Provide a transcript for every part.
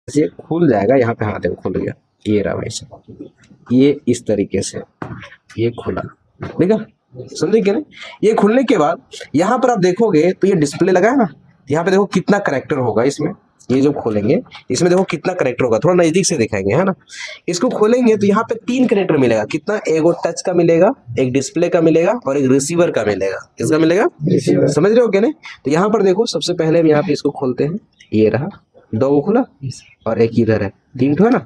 ये खुल जाएगा, यहाँ पे हाथ देखो खुल गया, ये रहा भाई साहब, ये इस तरीके से ये खुला, ठीक है, समझे क्या नहीं। ये खुलने के बाद यहाँ पर आप देखोगे तो ये डिस्प्ले लगा है ना, यहाँ पे देखो कितना करेक्टर होगा इसमें, ये जो खोलेंगे इसमें देखो कितना करेक्टर होगा, थोड़ा नजदीक से दिखाएंगे है ना। इसको खोलेंगे तो यहाँ पे 3 करेक्टर मिलेगा, कितना, एक टच का मिलेगा, एक डिस्प्ले का मिलेगा और एक रिसीवर का मिलेगा। किसका मिलेगा? समझ रहे हो क्या नहीं। तो यहाँ पर देखो सबसे पहले हम यहाँ पे इसको खोलते हैं, ये रहा 2 खुला और एक इधर है, 3 है ना।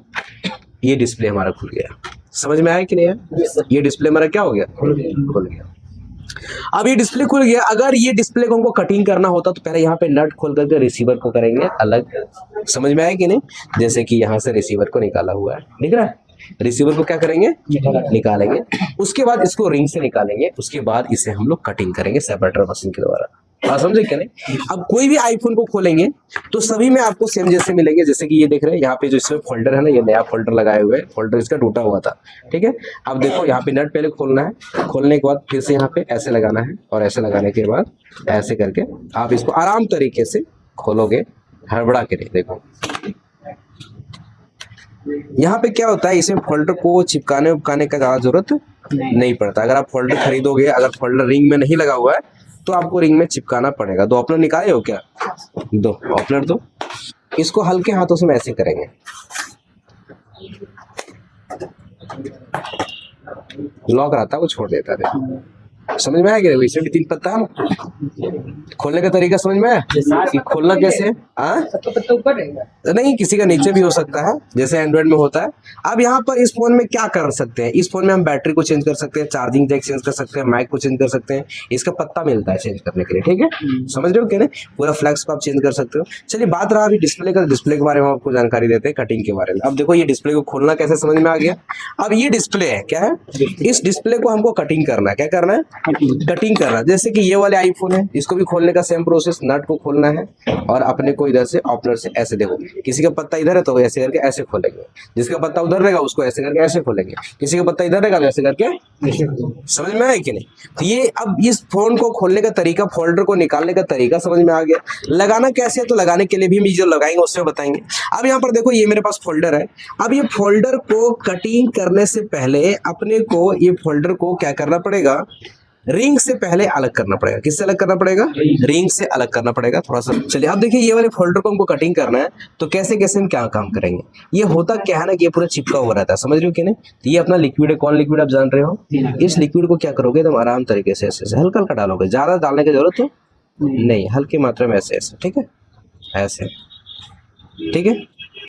ये डिस्प्ले हमारा खुल गया, समझ में आया कि नहीं है। ये डिस्प्ले हमारा क्या हो गया? खुल गया। अब ये डिस्प्ले खुल गया, अगर ये डिस्प्ले को हमको कटिंग करना होता तो पहले यहाँ पे नट खोल करके रिसीवर को करेंगे अलग, समझ में आया कि नहीं। जैसे कि यहाँ से रिसीवर को निकाला हुआ है, दिख रहा है, रिसीवर को क्या करेंगे? निकालेंगे। उसके बाद इसको रिंग से निकालेंगे, उसके बाद इसे हम लोग कटिंग करेंगे सेपरेटर मशीन के द्वारा। समझे क्या नहीं। अब कोई भी आईफोन को खोलेंगे तो सभी में आपको सेम जैसे मिलेंगे, जैसे कि ये देख रहे हैं यहाँ पे जो इसमें फोल्डर है ना, ये नया फोल्डर लगाए हुए, फोल्डर इसका टूटा हुआ था, ठीक है। अब देखो यहाँ पे नट पहले खोलना है, खोलने के बाद फिर से यहाँ पे ऐसे लगाना है और ऐसे लगाने के बाद ऐसे करके आप इसको आराम तरीके से खोलोगे, हड़बड़ा के नहीं। देखो यहाँ पे क्या होता है, इसमें फोल्डर को चिपकाने उपकाने का ज्यादा जरूरत नहीं पड़ता। अगर आप फोल्डर खरीदोगे, अगर फोल्डर रिंग में नहीं लगा हुआ है तो आपको रिंग में चिपकाना पड़ेगा। 2 ओपनर निकाले हो क्या? 2 ओपनर दो। इसको हल्के हाथों से ऐसे करेंगे, लॉक रहता है वो छोड़ देता है। समझ में आया कि इसमें भी 3 पत्ता है ना। खोलने का तरीका समझ में आया कि खोलना कैसे है? नहीं, किसी का नीचे भी हो सकता है जैसे एंड्रॉइड में होता है। अब यहाँ पर इस फोन में क्या कर सकते हैं, इस फोन में हम बैटरी को चेंज कर सकते हैं, चार्जिंग जैक चेंज कर सकते हैं, माइक को चेंज कर सकते हैं, इसका पत्ता मिलता है चेंज करने के लिए, ठीक है। समझ रहे हो क्या नहीं, पूरा फ्लैक्स को आप चेंज कर सकते हो। चलिए बात रहा अभी डिस्प्ले का, डिस्प्ले के बारे में आपको जानकारी देते हैं, कटिंग के बारे में। अब देखो ये डिस्प्ले को खोलना कैसे समझ में आ गया। अब ये डिस्प्ले है, क्या है, इस डिस्प्ले को हमको कटिंग करना है। क्या करना है? कटिंग करना। जैसे कि ये वाले आईफोन है, इसको भी खोलने का सेम प्रोसेस, नट को खोलना है और अपने को इधर से ओपनर से ऐसे, देखो किसी का पत्ता इधर है तो ऐसे करके ऐसे खोलेंगे, जिसका पत्ता उधर रहेगा उसको ऐसे करके ऐसे खोलेंगे, किसी का पत्ता इधर रहेगा तो ऐसे करके। समझ में आया कि नहीं। तो ये अब इस फोन को खोलने का तरीका, फोल्डर को निकालने का तरीका समझ में आ गया। लगाना कैसे है तो लगाने के लिए भी हम जो लगाएंगे उसमें बताएंगे। अब यहाँ पर देखो ये मेरे पास फोल्डर है। अब ये फोल्डर को कटिंग करने से पहले अपने को ये फोल्डर को क्या करना पड़ेगा, रिंग से पहले अलग करना पड़ेगा। किससे अलग करना पड़ेगा? रिंग से अलग करना पड़ेगा थोड़ा सा। चलिए अब देखिए ये वाले फोल्डर को हमको कटिंग करना है तो कैसे कैसे हम क्या काम करेंगे। ये होता क्या है ना कि ये पूरा चिपका हुआ रहता है, समझ रहे हो कि नहीं। तो ये अपना लिक्विड है, कौन लिक्विड आप जान रहे हो। इस लिक्विड को क्या करोगे, तुम आराम तरीके से ऐसे हल्का हल्का डालोगे, ज्यादा डालने की जरूरत है नहीं, हल्की मात्रा में ऐसे ऐसे, ठीक है, ऐसे, ठीक है।